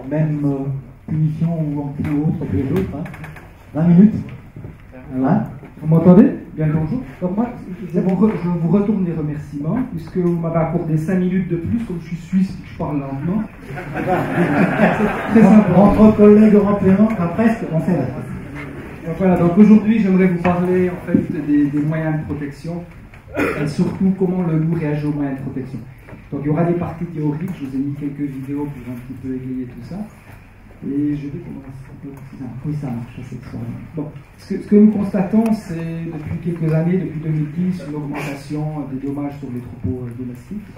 même punition ou autre que les autres. 20 minutes. Voilà. Vous m'entendez? Bien le bonjour. Donc moi, je vous retourne les remerciements, puisque vous m'avez accordé 5 minutes de plus, comme je suis suisse et que je parle lentement. C'est très simple. Entre collègues européens, presque, on fait la donc voilà, donc aujourd'hui j'aimerais vous parler en fait des moyens de protection et surtout comment le loup réagit aux moyens de protection. Donc il y aura des parties théoriques, je vous ai mis quelques vidéos pour un petit peu égayer tout ça. Et je vais commencer. Oui, ça marche, c'est extraordinaire. Bon, ce que nous constatons, c'est depuis quelques années, depuis 2010, une augmentation des dommages sur les troupeaux domestiques.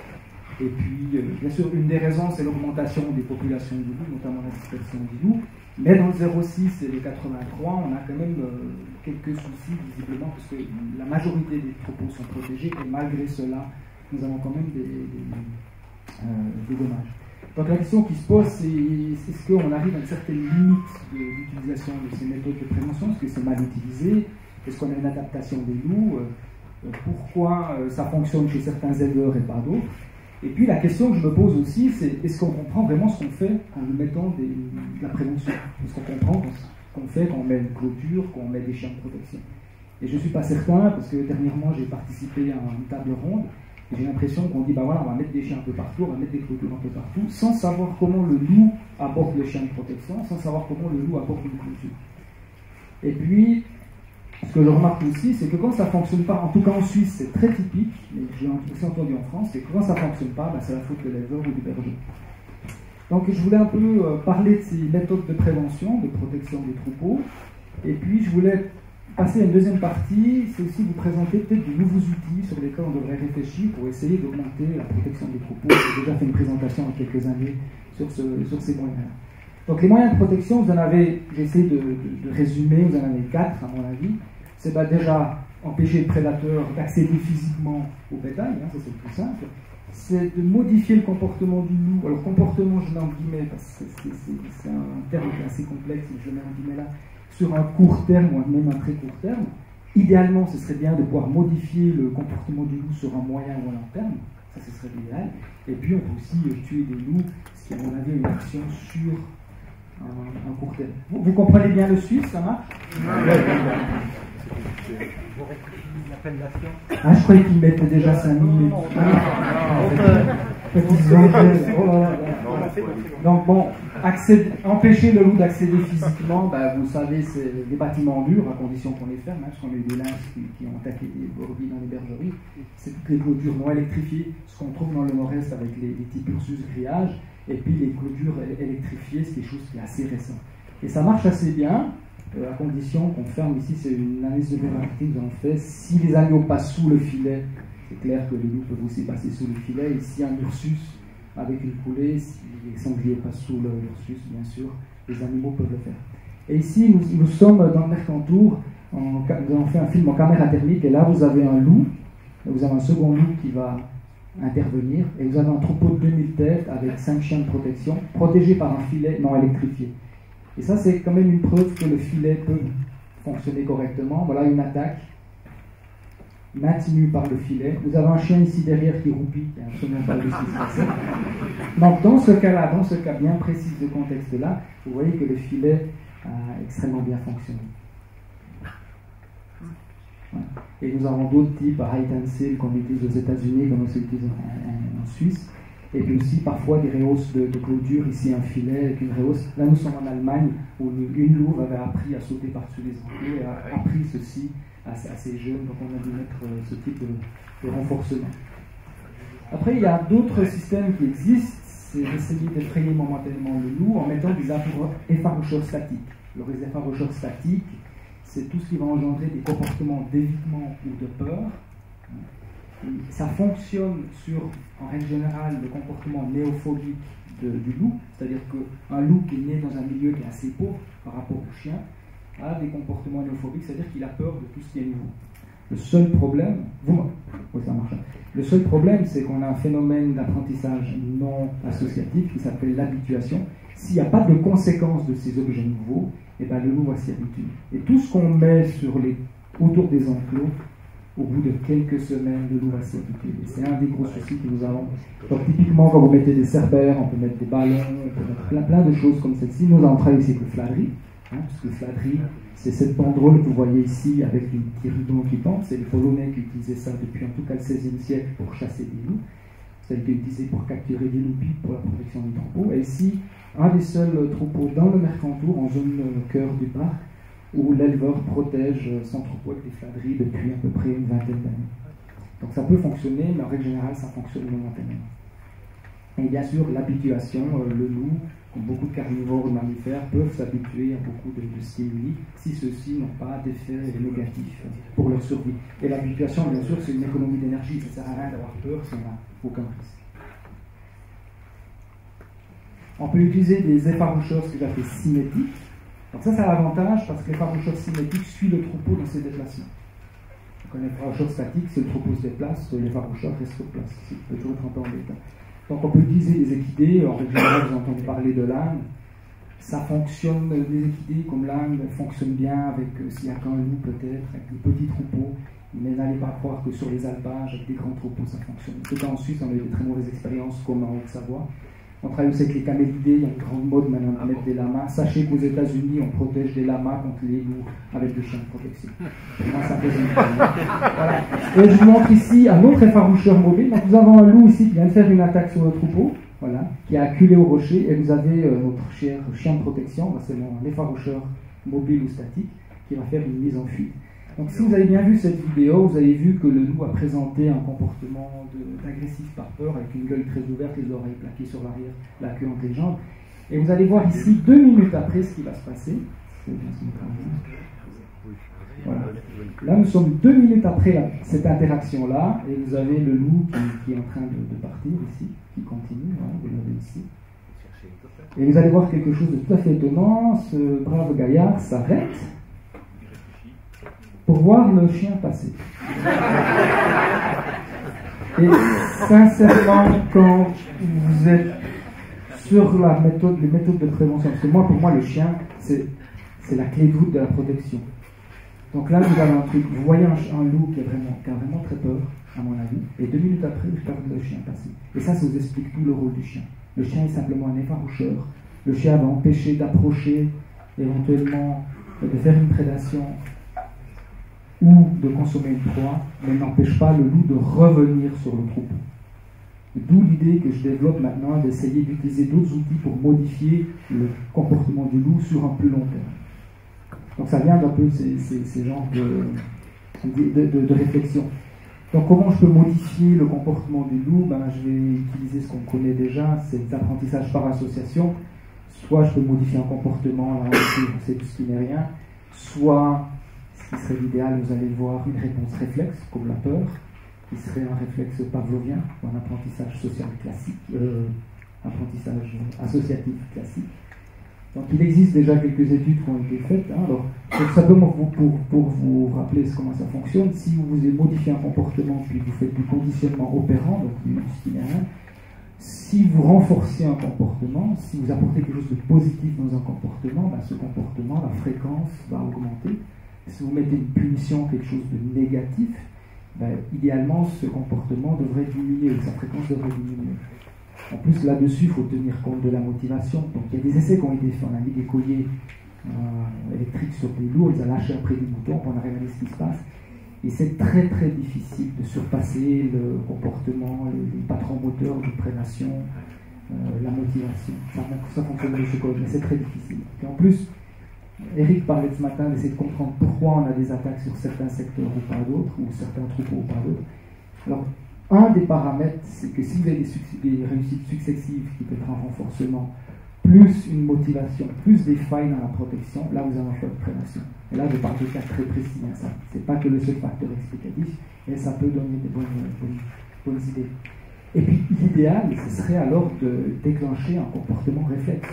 Et puis, bien sûr, une des raisons, c'est l'augmentation des populations du loup, notamment la dispersion du loup. Mais dans le 06 et les 83, on a quand même quelques soucis, visiblement, parce que la majorité des troupeaux sont protégés, et malgré cela, nous avons quand même des dommages. Donc la question qui se pose, c'est est-ce qu'on arrive à une certaine limite de l'utilisation de ces méthodes de prévention? Est-ce que c'est mal utilisé? Est-ce qu'on a une adaptation des loups? Pourquoi ça fonctionne chez certains éleveurs et pas d'autres? Et puis la question que je me pose aussi, c'est est-ce qu'on comprend vraiment ce qu'on fait en nous mettant de la prévention? Est-ce qu'on comprend ce qu'on fait quand on met une clôture, quand on met des chiens de protection? Et je ne suis pas certain, parce que dernièrement j'ai participé à une table ronde, et j'ai l'impression qu'on dit, bah voilà, on va mettre des chiens un peu partout, on va mettre des clôtures un peu partout, sans savoir comment le loup apporte le chien de protection, sans savoir comment le loup apporte une clôture. Et puis, ce que je remarque aussi, c'est que quand ça ne fonctionne pas, en tout cas en Suisse, c'est très typique, mais j'ai aussi entendu en France, c'est que quand ça ne fonctionne pas, bah, c'est la faute de l'éleveur ou du berger. Donc je voulais un peu parler de ces méthodes de prévention, de protection des troupeaux, et puis je voulais passer à une deuxième partie, c'est aussi vous présenter peut-être de nouveaux outils sur lesquels on devrait réfléchir pour essayer d'augmenter la protection des troupeaux. J'ai déjà fait une présentation il y a quelques années sur ces moyens-là. Donc les moyens de protection, vous en avez, j'ai essayé de résumer, vous en avez 4 à mon avis. C'est déjà empêcher le prédateur d'accéder physiquement au bétail, ça c'est le plus simple. C'est de modifier le comportement du loup. Alors comportement, je mets en guillemets, parce que c'est un terme qui est assez complexe, mais je le mets en guillemets là, sur un court terme ou même un très court terme. Idéalement, ce serait bien de pouvoir modifier le comportement du loup sur un moyen ou un long terme. Ça, ce serait l'idéal. Et puis, on peut aussi tuer des loups, ce qui, à mon avis, est une action sur un court terme. Vous comprenez bien le suisse, ça marche? Ah, je croyais qu'ils mettaient déjà 5 minutes. Donc bon, empêcher le loup d'accéder physiquement, vous savez, c'est des bâtiments durs, à condition qu'on les ferme, parce qu'on a eu des lynx qui ont attaqué des brebis dans les bergeries. C'est toutes les clôtures non électrifiées, ce qu'on trouve dans le nord-est avec les types Ursus grillage, et puis les clôtures électrifiées, c'est quelque chose qui est assez récent. Et ça marche assez bien, à condition qu'on ferme ici, c'est une analyse de marketing que nous avons fait. Si les agneaux passent sous le filet, c'est clair que les loups peuvent aussi passer sous le filet. Et si un Ursus avec une coulée, si les sangliers passent sous le Ursus, bien sûr, les animaux peuvent le faire. Et ici, nous sommes dans le Mercantour, nous avons fait un film en caméra thermique, et là vous avez un loup, vous avez un second loup qui va intervenir, et vous avez un troupeau de 2000 têtes avec 5 chiens de protection, protégés par un filet non électrifié. Et ça, c'est quand même une preuve que le filet peut fonctionner correctement. Voilà une attaque maintenue par le filet. Vous avez un chien ici derrière qui roupille, qui n'a absolument pas de ce qui se passe. Donc dans ce cas-là, dans ce cas bien précis de contexte-là, vous voyez que le filet a extrêmement bien fonctionné. Et nous avons d'autres types, hide and seal, qu'on utilise aux États-Unis, qu'on aussi utilise en Suisse. Et puis aussi parfois des rehausses de clôture, ici un filet avec une rehausse. Là nous sommes en Allemagne où une louve avait appris à sauter par-dessus les enclos et a appris ceci assez jeune, donc on a dû mettre ce type de renforcement. Après il y a d'autres systèmes qui existent, c'est d'essayer d'effrayer momentanément le loup en mettant des effaroucheurs statiques. Alors les effaroucheurs statiques, c'est tout ce qui va engendrer des comportements d'évitement ou de peur. Ça fonctionne sur, en règle générale, le comportement néophobique du loup, c'est-à-dire qu'un loup qui est né dans un milieu qui est assez pauvre par rapport au chien a des comportements néophobiques, c'est-à-dire qu'il a peur de tout ce qui est nouveau. Le seul problème, le seul problème, c'est qu'on a un phénomène d'apprentissage non associatif qui s'appelle l'habituation. S'il n'y a pas de conséquence de ces objets nouveaux, le loup va s'y habituer. Et tout ce qu'on met autour des enclos au bout de quelques semaines, le loup va s'y habituer. Et c'est un des gros soucis que nous avons. Donc typiquement, quand vous mettez des cerbères, on peut mettre des ballons, on peut mettre plein de choses comme celle-ci. Nous avons travaillé avec le fladerie, puisque le fladerie, c'est cette banderole que vous voyez ici avec une petits rideaux qui pendent. C'est les Polonais qui utilisaient ça depuis en tout cas le XVIe siècle pour chasser des loups. Ça a été utilisé pour capturer des loups pour la protection du troupeau. Et ici, un des seuls troupeaux dans le Mercantour, en zone cœur du parc, où l'éleveur protège son troupeau avec des fladeries depuis à peu près une vingtaine d'années. Donc ça peut fonctionner, mais en règle générale, ça fonctionne momentanément. Et bien sûr, l'habituation, le loup, comme beaucoup de carnivores ou mammifères, peuvent s'habituer à beaucoup de stimuli si ceux-ci n'ont pas d'effet négatif pour leur survie. Et l'habituation, bien sûr, c'est une économie d'énergie. Ça ne sert à rien d'avoir peur si on n'a aucun risque. On peut utiliser des effaroucheurs, ce que j'appelle cinétiques. Donc ça, c'est l'avantage parce que l'effaroucheur cinétique suit le troupeau dans ses déplacements. Donc un effaroucheur statique, si le troupeau se déplace, l'effaroucheur reste sur place. Il peut toujours être un peu embêtant. Donc on peut utiliser des équidés. En général, vous entendez parler de l'âne. Ça fonctionne, les équidés comme l'âne fonctionnent bien avec, s'il n'y a qu'un loup peut-être, avec des petits troupeaux. Mais n'allez pas croire que sur les alpages, avec des grands troupeaux, ça fonctionne. C'est en Suisse, on a eu de très mauvaises expériences, comme en Haute-Savoie. On travaille aussi avec les camélidés, il y a une grande mode maintenant de mettre des lamas. Sachez qu'aux États-Unis, on protège des lamas contre les loups avec des chiens de protection. Pour moi, ça pose une voilà. Et je vous montre ici un autre effaroucheur mobile. Donc, nous avons un loup ici qui vient de faire une attaque sur le troupeau, voilà, qui a acculé au rocher, et vous avez notre chien de protection, c'est un effaroucheur mobile ou statique, qui va faire une mise en fuite. Donc si vous avez bien vu cette vidéo, vous avez vu que le loup a présenté un comportement d'agressif par peur, avec une gueule très ouverte, les oreilles plaquées sur l'arrière, la queue entre les jambes. Et vous allez voir ici, 2 minutes après, ce qui va se passer. Voilà. Là, nous sommes 2 minutes après cette interaction-là, et vous avez le loup qui est en train de partir ici, qui continue, voilà, vous l'avez ici. Et vous allez voir quelque chose de tout à fait étonnant, ce brave gaillard s'arrête pour voir le chien passer. Et sincèrement, quand vous êtes sur les méthodes de prévention, parce que pour moi, le chien, c'est la clé de voûte de la protection. Donc là, nous avons un truc, vous voyez un loup qui a vraiment très peur, à mon avis, et 2 minutes après, je regarde le chien passer. Et ça vous explique tout le rôle du chien. Le chien est simplement un effaroucheur. Le chien va empêcher d'approcher, éventuellement, de faire une prédation, ou de consommer une proie, mais n'empêche pas le loup de revenir sur le troupeau. D'où l'idée que je développe maintenant d'essayer d'utiliser d'autres outils pour modifier le comportement du loup sur un plus long terme. Donc ça vient d'un peu ces genres de réflexion. Donc comment je peux modifier le comportement du loup? Je vais utiliser ce qu'on connaît déjà, c'est l'apprentissage par association. Soit je peux modifier un comportement, là on sait tout ce qui n'est rien, soit ce qui serait l'idéal, vous allez voir une réponse réflexe, comme la peur, qui serait un réflexe pavlovien, ou un apprentissage social classique, apprentissage associatif classique. Donc il existe déjà quelques études qui ont été faites. Alors, c'est simplement pour vous rappeler comment ça fonctionne. Si vous modifiez un comportement, puis vous faites du conditionnement opérant, donc du stimulant, si vous renforcez un comportement, si vous apportez quelque chose de positif dans un comportement, ce comportement, la fréquence va augmenter. Si vous mettez une punition, quelque chose de négatif, idéalement, ce comportement devrait diminuer, sa fréquence devrait diminuer. En plus, là-dessus, il faut tenir compte de la motivation. Donc, il y a des essais qui ont été faits. On a mis des colliers électriques sur des loups, ils ont lâché après des boutons, on a regardé ce qui se passe. Et c'est très très difficile de surpasser le comportement, les patrons moteurs de prédation, la motivation. Ça fonctionne de ce côté, mais c'est très difficile. Et en plus, Eric parlait ce matin d'essayer de comprendre pourquoi on a des attaques sur certains secteurs ou pas d'autres, ou certains troupeaux ou pas d'autres. Alors, un des paramètres, c'est que si vous avez des réussites successives qui peut être un renforcement, plus une motivation, plus des failles dans la protection, là vous avez un choix de prédation. Et là je parle de cas très précis, ça. C'est pas que le seul facteur explicatif, mais ça peut donner des bonnes idées. Et puis l'idéal, ce serait alors de déclencher un comportement réflexe.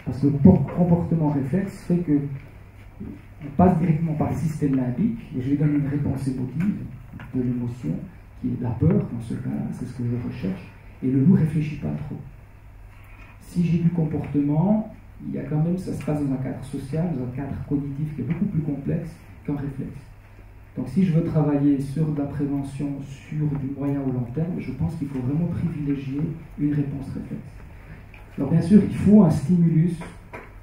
Parce que le comportement réflexe fait que on passe directement par le système limbique, et je vais donner une réponse émotive de l'émotion, qui est la peur, dans ce cas, c'est ce que je recherche, et le loup ne réfléchit pas trop. Si j'ai du comportement, il y a quand même, ça se passe dans un cadre social, dans un cadre cognitif qui est beaucoup plus complexe qu'un réflexe. Donc si je veux travailler sur de la prévention sur du moyen ou long terme, je pense qu'il faut vraiment privilégier une réponse réflexe. Alors bien sûr, il faut un stimulus.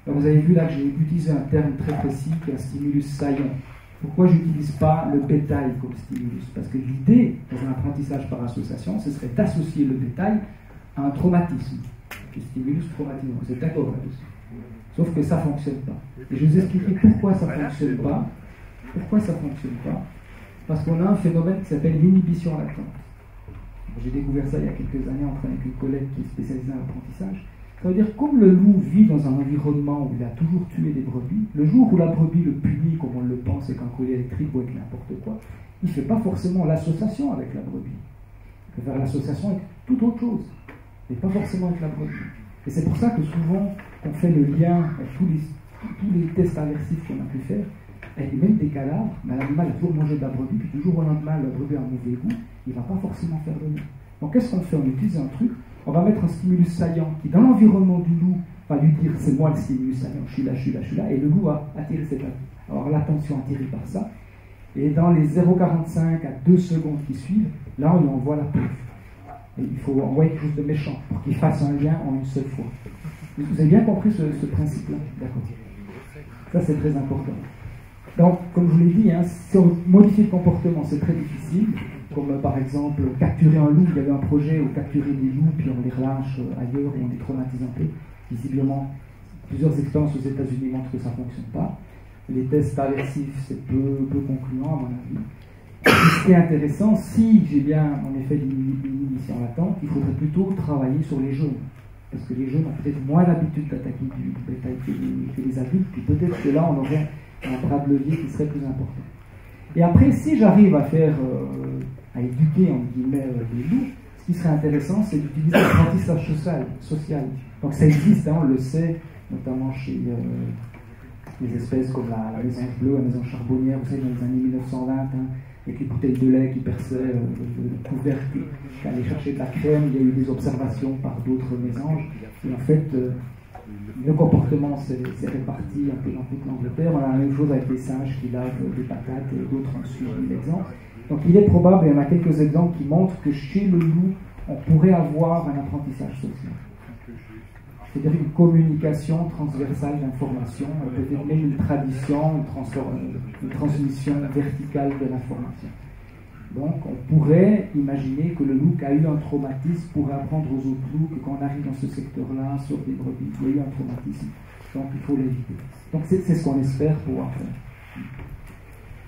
Alors, vous avez vu là que j'ai utilisé un terme très précis qui est un stimulus saillant. Pourquoi je n'utilise pas le bétail comme stimulus? Parce que l'idée dans un apprentissage par association, ce serait d'associer le bétail à un traumatisme. Le stimulus traumatisme, vous êtes d'accord là-dessus? Sauf que ça ne fonctionne pas. Et je vais vous expliquer pourquoi ça ne fonctionne pas. Pourquoi ça ne fonctionne pas? Parce qu'on a un phénomène qui s'appelle l'inhibition latente. J'ai découvert ça il y a quelques années en train avec une collègue qui est spécialisée en apprentissage. Ça veut dire comme le loup vit dans un environnement où il a toujours tué des brebis, le jour où la brebis le punit comme on le pense avec un collier électrique ou avec n'importe quoi, il ne fait pas forcément l'association avec la brebis. Il peut faire l'association avec toute autre chose, mais pas forcément avec la brebis. Et c'est pour ça que souvent, on fait le lien avec tous les tests aversifs qu'on a pu faire, et même des cadavres, mais l'animal a toujours mangé de la brebis, puis toujours au lendemain, la brebis a un mauvais goût, il ne va pas forcément faire le lien. Donc qu'est-ce qu'on fait? On utilise un truc, on va mettre un stimulus saillant qui, dans l'environnement du loup, va lui dire c'est moi le stimulus saillant, je suis là, je suis là, je suis là, et le loup va attirer cette attention. Alors l'attention attirée par ça, et dans les 0,45 à 2 secondes qui suivent, là on lui envoie la preuve. Et il faut envoyer quelque chose de méchant pour qu'il fasse un lien en une seule fois. Vous avez bien compris ce principe-là? D'accord. Ça c'est très important. Donc, comme je vous l'ai dit, si on modifie le comportement, c'est très difficile. Comme par exemple, capturer un loup, il y avait un projet où capturer des loups, puis on les relâche ailleurs, et on les traumatise un peu. Visiblement, plusieurs expériences aux États-Unis montrent que ça ne fonctionne pas. Les tests aversifs, c'est peu concluant, à mon avis. Ce qui est intéressant, si j'ai bien en effet l'inhibition latente, il faudrait plutôt travailler sur les jeunes. Parce que les jeunes ont peut-être moins l'habitude d'attaquer du bétail que les adultes, puis peut-être que là, on aurait un bras de levier qui serait plus important. Et après, si j'arrive à faire, à éduquer, en guillemets, les loups, ce qui serait intéressant, c'est d'utiliser l'apprentissage social. Donc ça existe, on le sait, notamment chez les espèces comme la mésange bleue, la mésange charbonnière, vous savez, dans les années 1920, avec les bouteilles de lait qui perçaient le couvercle, qui allaient chercher de la crème. Il y a eu des observations par d'autres mésanges. Et en fait, le comportement s'est réparti un peu dans toute l'Angleterre. On a la même chose avec les singes qui lavent des patates et d'autres ont suivi l'exemple. Donc il est probable, et on a quelques exemples qui montrent que chez le loup, on pourrait avoir un apprentissage social. C'est-à-dire une communication transversale d'informations, peut-être même une tradition, une transmission verticale de l'information. Donc on pourrait imaginer que le loup qui a eu un traumatisme pourrait apprendre aux autres loups que quand on arrive dans ce secteur-là, sur des brebis, il y a eu un traumatisme. Donc il faut l'éviter. Donc c'est ce qu'on espère pouvoir faire.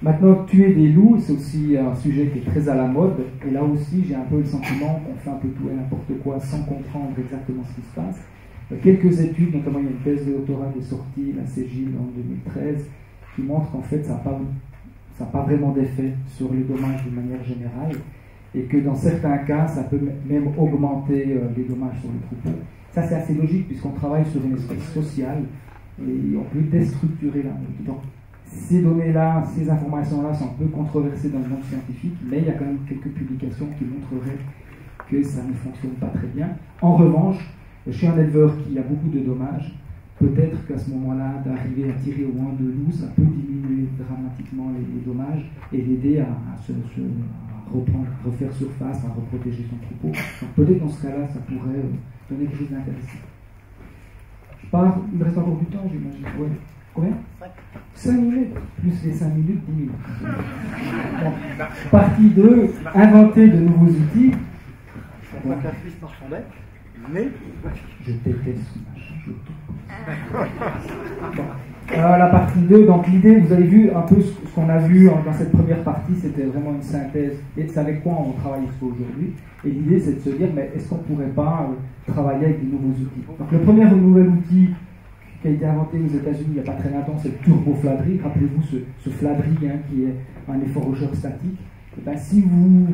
Maintenant, tuer des loups, c'est aussi un sujet qui est très à la mode. Et là aussi, j'ai un peu le sentiment qu'on fait un peu tout et n'importe quoi sans comprendre exactement ce qui se passe. Quelques études, notamment il y a une thèse de doctorat qui est sortie, la CEGIL en 2013, qui montre qu'en fait ça n'a pas vraiment d'effet sur les dommages de manière générale et que dans certains cas ça peut même augmenter les dommages sur les troupeaux. Ça c'est assez logique puisqu'on travaille sur une espèce sociale et on peut déstructurer la meute. Donc ces données-là, ces informations-là sont un peu controversées dans le monde scientifique, mais il y a quand même quelques publications qui montreraient que ça ne fonctionne pas très bien. En revanche, chez un éleveur qui a beaucoup de dommages, peut-être qu'à ce moment-là, d'arriver à tirer au moins 2 loups, ça peut diminuer dramatiquement les dommages et l'aider à refaire surface, à reprotéger son troupeau. Donc peut-être dans ce cas-là, ça pourrait donner quelque chose d'intéressant. Je pars, il me reste encore du temps, j'imagine. Ouais. Combien 5 minutes, plus les 5 minutes, 10 minutes. Bon. Partie 2, inventer de nouveaux outils. On voit que la Suisse marchandait. Mais je déteste ce machin. La partie 2, donc l'idée, vous avez vu un peu ce qu'on a vu dans cette première partie, c'était vraiment une synthèse. Et c'est avec quoi on travaille aujourd'hui. Et l'idée, c'est de se dire, mais est-ce qu'on ne pourrait pas travailler avec de nouveaux outils? Donc le premier nouvel outil qui a été inventé aux États-Unis il n'y a pas très longtemps, c'est le turbofladri. Rappelez-vous ce fladri qui est un efforogeur statique. Et bien, si vous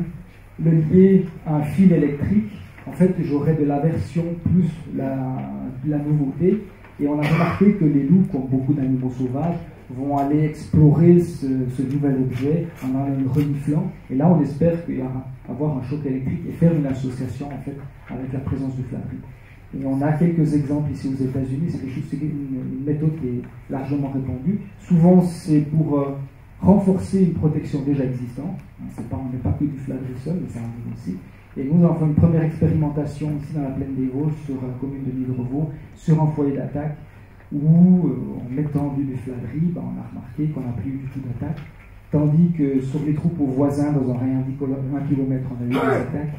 le liez à un fil électrique, en fait, j'aurais de l'aversion plus la nouveauté. Et on a remarqué que les loups, comme beaucoup d'animaux sauvages, vont aller explorer ce nouvel objet en allant le reniflant. Et là, on espère qu'il y aura avoir un choc électrique et faire une association en fait avec la présence du fladri. Et on a quelques exemples ici aux États-Unis. C'est une méthode qui est largement répandue. Souvent, c'est pour renforcer une protection déjà existante. On n'est pas que du fladril seul, mais ça arrive aussi. Et nous avons fait une première expérimentation ici dans la plaine des Vosges, sur la commune de Nidrevaux, sur un foyer d'attaque, où en mettant du fladril, on a remarqué qu'on n'a plus eu du tout d'attaque, tandis que sur les troupeaux voisins, dans un rayon de 1 km, on a eu des attaques,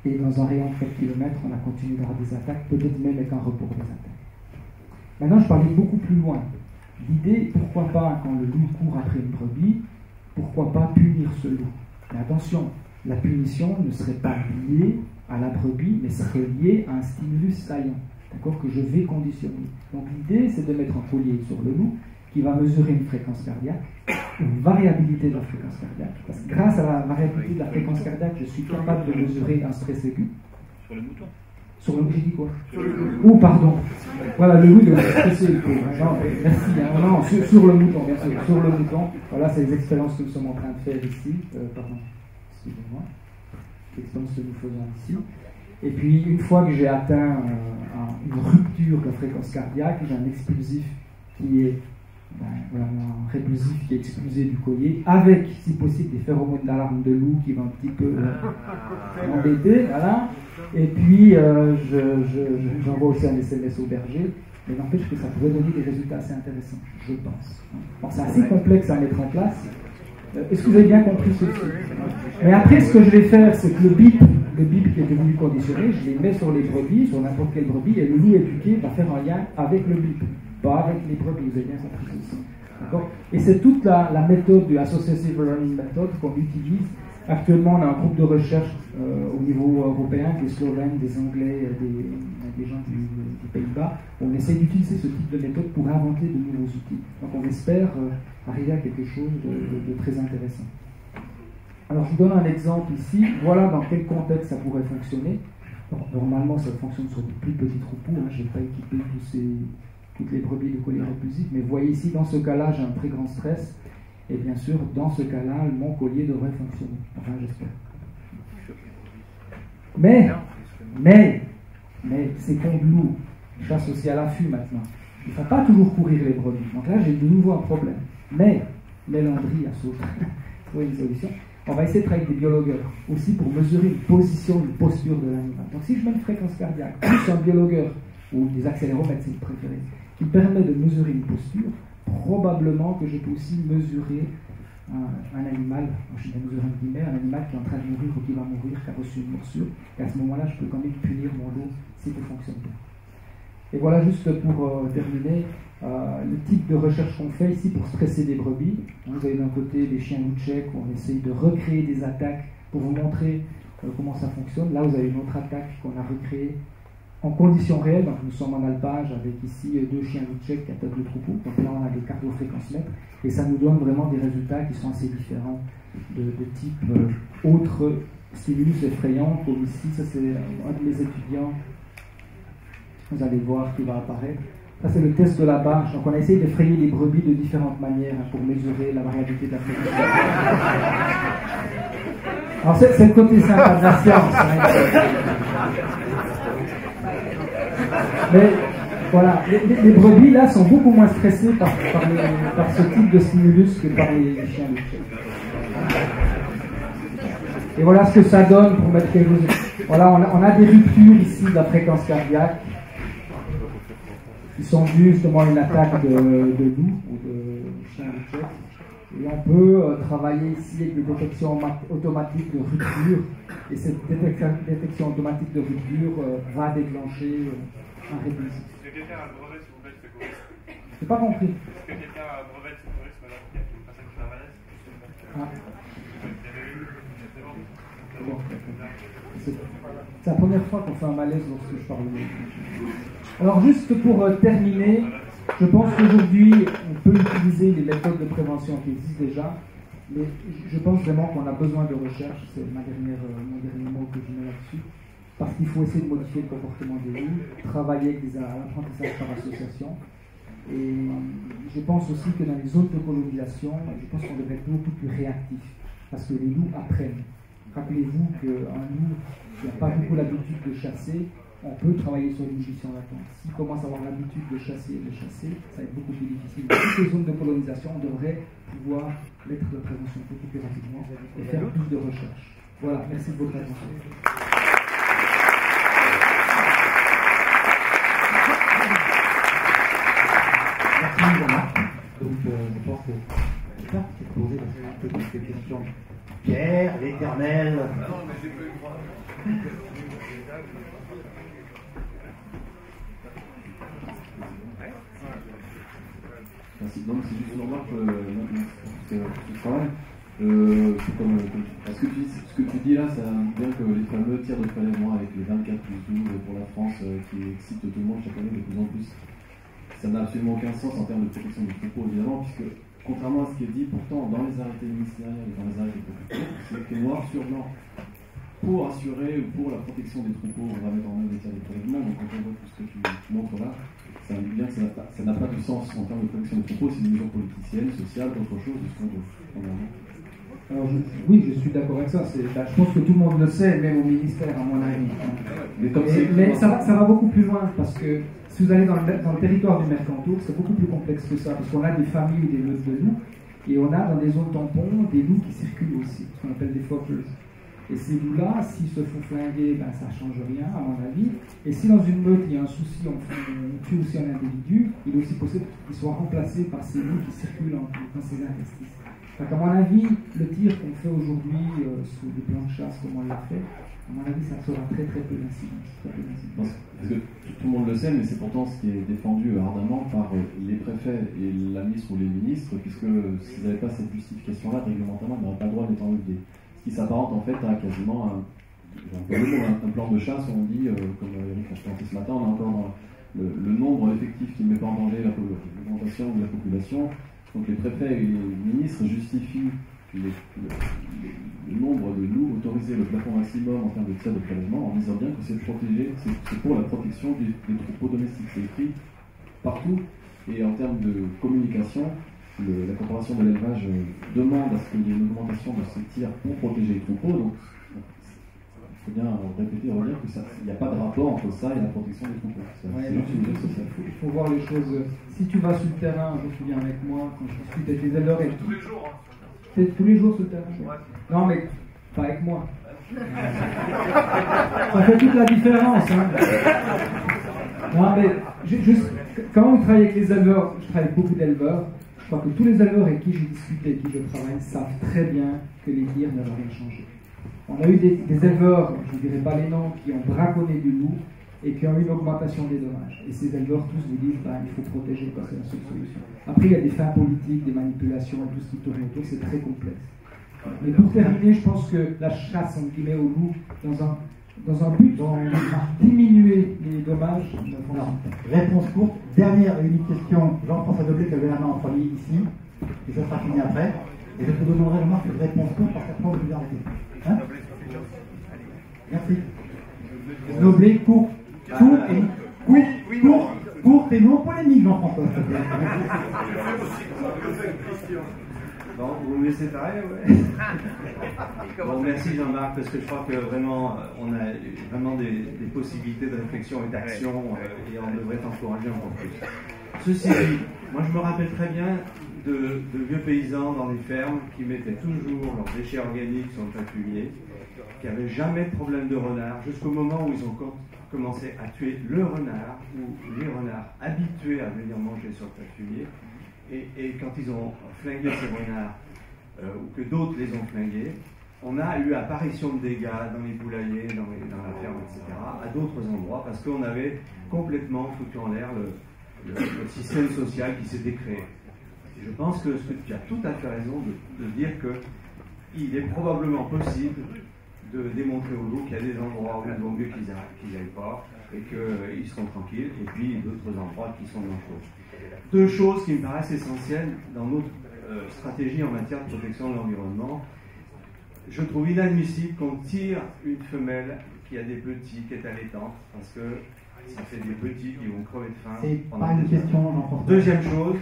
et dans un rayon de 4 km, on a continué d'avoir des attaques, peut-être même avec un report des attaques. Maintenant, je parlais beaucoup plus loin. L'idée, pourquoi pas, quand le loup court après une brebis, pourquoi pas punir ce loup? Mais attention, la punition ne serait pas liée à la brebis, mais serait liée à un stimulus saillant, d'accord, que je vais conditionner. Donc l'idée, c'est de mettre un collier sur le loup qui va mesurer une fréquence cardiaque, une variabilité de la fréquence cardiaque, parce que grâce à la variabilité de la fréquence cardiaque, je suis capable de mesurer un stress aigu. Sur le mouton. Sur le, j'ai dit quoi? Oh, pardon. Voilà, le loup de stresser le pauvre. Merci. Hein. Non, sur le mouton, bien sûr. Sur le mouton. Voilà, c'est les expériences que nous sommes en train de faire ici. Pardon. Excusez-moi. L'expérience que nous faisons ici. Et puis, une fois que j'ai atteint une rupture de la fréquence cardiaque, j'ai un expulsif qui est un répulsif qui est expulsé du collier, avec, si possible, des phéromones d'alarme de loup qui vont un petit peu m'embêter, voilà. Et puis, j'envoie aussi un SMS au berger, mais n'empêche que ça pourrait donner des résultats assez intéressants, je pense. Bon, c'est assez complexe à mettre en place. Est-ce que vous avez bien compris ceci? Mais après, ce que je vais faire, c'est que le bip qui est devenu conditionné, je les mets sur les brebis, sur n'importe quelle brebis, et le loup éduqué va faire un lien avec le bip, pas avec les brebis, vous avez bien compris ceci. Et c'est toute la méthode du Associative Learning Method qu'on utilise. Actuellement, on a un groupe de recherche au niveau européen, des Slovènes, des Anglais, des gens des Pays-Bas. On essaie d'utiliser ce type de méthode pour inventer de nouveaux outils. Donc on espère arriver à quelque chose de très intéressant. Alors je vous donne un exemple ici. Voilà dans quel contexte ça pourrait fonctionner. Alors, normalement, ça fonctionne sur de plus petits troupeaux. Hein. Je n'ai pas équipé toutes les brebis de collier répulsif. Mais vous voyez ici, dans ce cas-là, j'ai un très grand stress. Et bien sûr, dans ce cas-là, mon collier devrait fonctionner. Enfin, j'espère. Mais, c'est comme loup, chasse aussi à l'affût maintenant. Il ne faut pas toujours courir les brebis. Donc là, j'ai de nouveau un problème. Mais, Landry a trouvé une solution. On va essayer de travailler avec des biologueurs aussi pour mesurer une position, une posture de l'animal. Donc si je mets une fréquence cardiaque, plus un biologueur, ou des accéléromètres, c'est le préféré, qui permet de mesurer une posture, probablement que je peux aussi mesurer un animal, je vais mesurer un animal qui est en train de mourir ou qui va mourir, qui a reçu une morsure, et à ce moment-là, je peux quand même punir mon loup si ça fonctionne bien. Et voilà, juste pour terminer, le type de recherche qu'on fait ici pour stresser des brebis. Vous avez d'un côté des chiens loup tchèques où on essaye de recréer des attaques pour vous montrer comment ça fonctionne. Là, vous avez une autre attaque qu'on a recréée en conditions réelles. Donc, nous sommes en alpage avec ici 2 chiens loup tchèques qui attaquent le troupeau. Donc là, on a des cardiofréquencemètres et ça nous donne vraiment des résultats qui sont assez différents de type autre stimulus effrayant, comme ici. Ça, c'est un de mes étudiants. Vous allez voir qui va apparaître. Ça, c'est le test de la barge. Donc, on a essayé d'effrayer les brebis de différentes manières pour mesurer la variabilité de la fréquence. Alors, c'est le côté sympa de la science. Mais voilà, les brebis là sont beaucoup moins stressées par ce type de stimulus que par les chiens loup. Et voilà ce que ça donne pour mettre quelque chose. Voilà, on a des ruptures ici de la fréquence cardiaque qui sont dues justement à une attaque de loup ou de chien loup. Et on peut travailler ici avec des détections automatiques de rupture. Et cette détection automatique de rupture va déclencher un répulsif. Est-ce que quelqu'un a un brevet, s'il vous plaît, de secourisme? J'ai pas compris. Est-ce que quelqu'un a un brevet de secourisme là? Il y a une personne qui fait un malaise? C'est la première fois qu'on fait un malaise lorsque je parle de. Alors juste pour terminer, je pense qu'aujourd'hui on peut utiliser les méthodes de prévention qui existent déjà, mais je pense vraiment qu'on a besoin de recherche, c'est mon dernier mot que je mets là-dessus, parce qu'il faut essayer de modifier le comportement des loups, travailler avec l'apprentissage par association. Et je pense aussi que dans les zones de colonisation, je pense qu'on devrait être beaucoup plus réactif, parce que les loups apprennent. Rappelez-vous qu'un loup qui n'a pas beaucoup l'habitude de chasser, on peut travailler sur l'inhibition latente. S'ils commencent à avoir l'habitude de chasser, ça va être beaucoup plus difficile. Dans toutes les zones de colonisation, on devrait pouvoir mettre de prévention beaucoup plus rapidement et faire plus de recherche. Voilà, merci de votre attention. Merci Jean-Marc. Donc je pense que j'espère que tu as posé quelques questions. Pierre, l'Éternel. Non, mais j'ai pas eu le droit. Merci. Donc c'est juste une remarque, c'est travail. Parce que ce que tu dis là, ça indique bien que les fameux tirs de prélèvement avec les 24+12 pour la France qui excitent tout le monde chaque année de plus en plus, ça n'a absolument aucun sens en termes de protection du troupeau, évidemment, puisque contrairement à ce qui est dit, pourtant dans les arrêtés ministériels et dans les arrêtés préfectoraux, c'est écrit noir sur blanc. Pour assurer ou pour la protection des troupeaux, on va mettre en œuvre des tirs de prélèvement. Donc quand on voit tout ce que tu montres là, ça indique bien que ça n'a pas de sens en termes de protection des troupeaux, c'est une mesure politicienne, sociale, autre chose de ce qu'on veut. Alors oui, je suis d'accord avec ça. Je pense que tout le monde le sait, même au ministère, à mon avis. Mais ça va beaucoup plus loin, parce que si vous allez dans le territoire du Mercantour, c'est beaucoup plus complexe que ça, parce qu'on a des familles ou des meutes de loups, et on a dans des zones tampons des loups qui circulent aussi, ce qu'on appelle des fockers. Et ces loups-là, s'ils se font flinguer, ça ne change rien, à mon avis. Et si dans une meute, il y a un souci, on tue aussi un individu, il est aussi possible qu'il soit remplacé par ces loups qui circulent dans ces interstices. Donc, à mon avis, le tir qu'on fait aujourd'hui sous des plans de chasse, comme on l'a fait, à mon avis, ça sera très très peu d'incidence. Parce que tout le monde le sait, mais c'est pourtant ce qui est défendu ardemment par les préfets et la ministre ou les ministres, puisque s'ils n'avaient pas cette justification-là, réglementairement, ils n'auraient pas le droit d'être enlevé. Ce qui s'apparente en fait à quasiment un plan de chasse où on dit, comme Eric a présenté ce matin, on est encore dans le nombre effectif qui ne met pas en danger l'augmentation de la population. Donc les préfets et les ministres justifient le nombre de loups autorisés, le plafond maximum en termes de tirs de prélèvement, en disant bien que c'est pour la protection des troupeaux domestiques. C'est écrit partout. Et en termes de communication, la corporation de l'élevage demande à ce qu'il y ait une augmentation de ces tirs pour protéger les troupeaux. Donc il faut bien répéter et redire qu'il n'y a pas de rapport entre ça et la protection des troupeaux. Il faut voir les choses. Si tu vas sur le terrain, je me souviens avec moi, quand je discute avec les éleveurs. Tous les jours. C'est tous les jours sur le terrain. Ouais. Non, mais pas avec moi. Ça fait toute la différence. Hein. Non, mais juste, quand on travaille avec les éleveurs, je travaille avec beaucoup d'éleveurs. Je crois que tous les éleveurs avec qui j'ai discuté, avec qui je travaille, savent très bien que les tirs ne vont rien changer. On a eu des éleveurs, je ne dirais pas les noms, qui ont braconné du loup et qui ont eu une augmentation des dommages. Et ces éleveurs tous vous disent il faut protéger parce que c'est la seule solution. Après, il y a des fins politiques, des manipulations et tout ce qui tourne autour, c'est très complexe. Mais pour terminer, je pense que la chasse, entre guillemets, au loup, dans un but à diminuer les dommages. Alors, réponse courte. Dernière et unique question. Jean-François Deblé qui avait la main en premier ici. Et ça sera fini après. Et je te demanderai remarque de réponse courte parce qu'après on va vous arrêter. Hein? Merci. Noblé, court. Court et oui, court et non polémique, Jean-François. Bon, vous me laissez parler, ouais. Bon, merci Jean-Marc, parce que je crois que vraiment, on a vraiment des possibilités de réflexion et d'action, et on devrait t'encourager encore plus. Ceci dit, moi je me rappelle très bien de vieux paysans dans les fermes qui mettaient toujours leurs déchets organiques sur le patouillet, qui n'avaient jamais de problème de renard, jusqu'au moment où ils ont commencé à tuer le renard, ou les renards habitués à venir manger sur le patouillet. Et quand ils ont flingué ces renards, ou que d'autres les ont flingués, on a eu apparition de dégâts dans les poulaillers, dans la ferme, etc., à d'autres endroits, parce qu'on avait complètement foutu en l'air le système social qui s'était créé. Et je pense que tu as tout à fait raison de dire qu'il est probablement possible de démontrer aux loups qu'il y a des endroits où il vaut mieux qu'ils n'aillent pas, et qu'ils seront tranquilles, et puis d'autres endroits qui sont dangereux. Deux choses qui me paraissent essentielles dans notre stratégie en matière de protection de l'environnement. Je trouve inadmissible qu'on tire une femelle qui a des petits, qui est allaitante, parce que ça fait des petits qui vont crever de faim. C'est pas une question, Jean-François. Deuxième chose,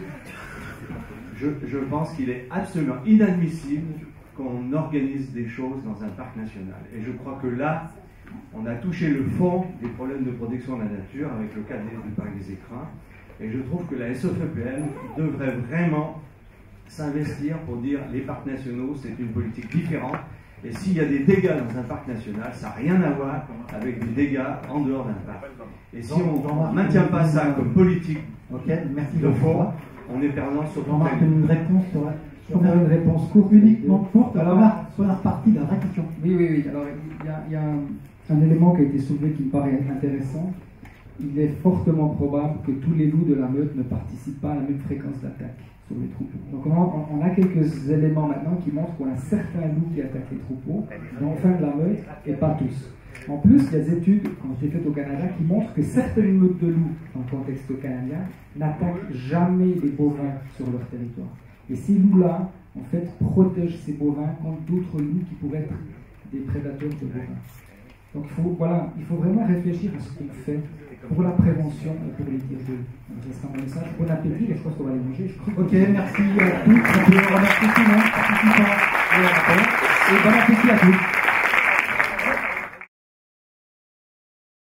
je pense qu'il est absolument inadmissible qu'on organise des choses dans un parc national. Et je crois que là, On a touché le fond des problèmes de protection de la nature avec le cas du parc des écrins. Et je trouve que la SOFPL devrait vraiment s'investir pour dire les parcs nationaux, c'est une politique différente. Et s'il y a des dégâts dans un parc national, ça n'a rien à voir avec des dégâts en dehors d'un parc. Et si on ne maintient pas ça comme politique merci de fond, on est perdant sur tout Jean-Marc, une réponse Pour faire une réponse courte. Uniquement courte, alors sur la partie de la vraie question. Oui. Alors, il y a un élément qui a été soulevé qui me paraît intéressant. Il est fortement probable que tous les loups de la meute ne participent pas à la même fréquence d'attaque sur les troupeaux. Donc on a quelques éléments maintenant qui montrent qu'il y a un certain loup qui attaque les troupeaux, dans le fin de la meute, et pas tous. En plus, il y a des études qui ont été faites au Canada qui montrent que certaines meutes de loups, dans le contexte canadien, n'attaquent jamais les bovins sur leur territoire. Et ces loups-là, en fait, protègent ces bovins contre d'autres loups qui pourraient être des prédateurs de bovins. Donc il faut vraiment réfléchir à ce qu'on fait pour la prévention et pour les tirs de loup. Ce sera mon message. Bon appétit, et je pense qu'on va les manger. Ok, merci à tous. Je remercie tout le monde participant au rapport. Et bon appétit à tous.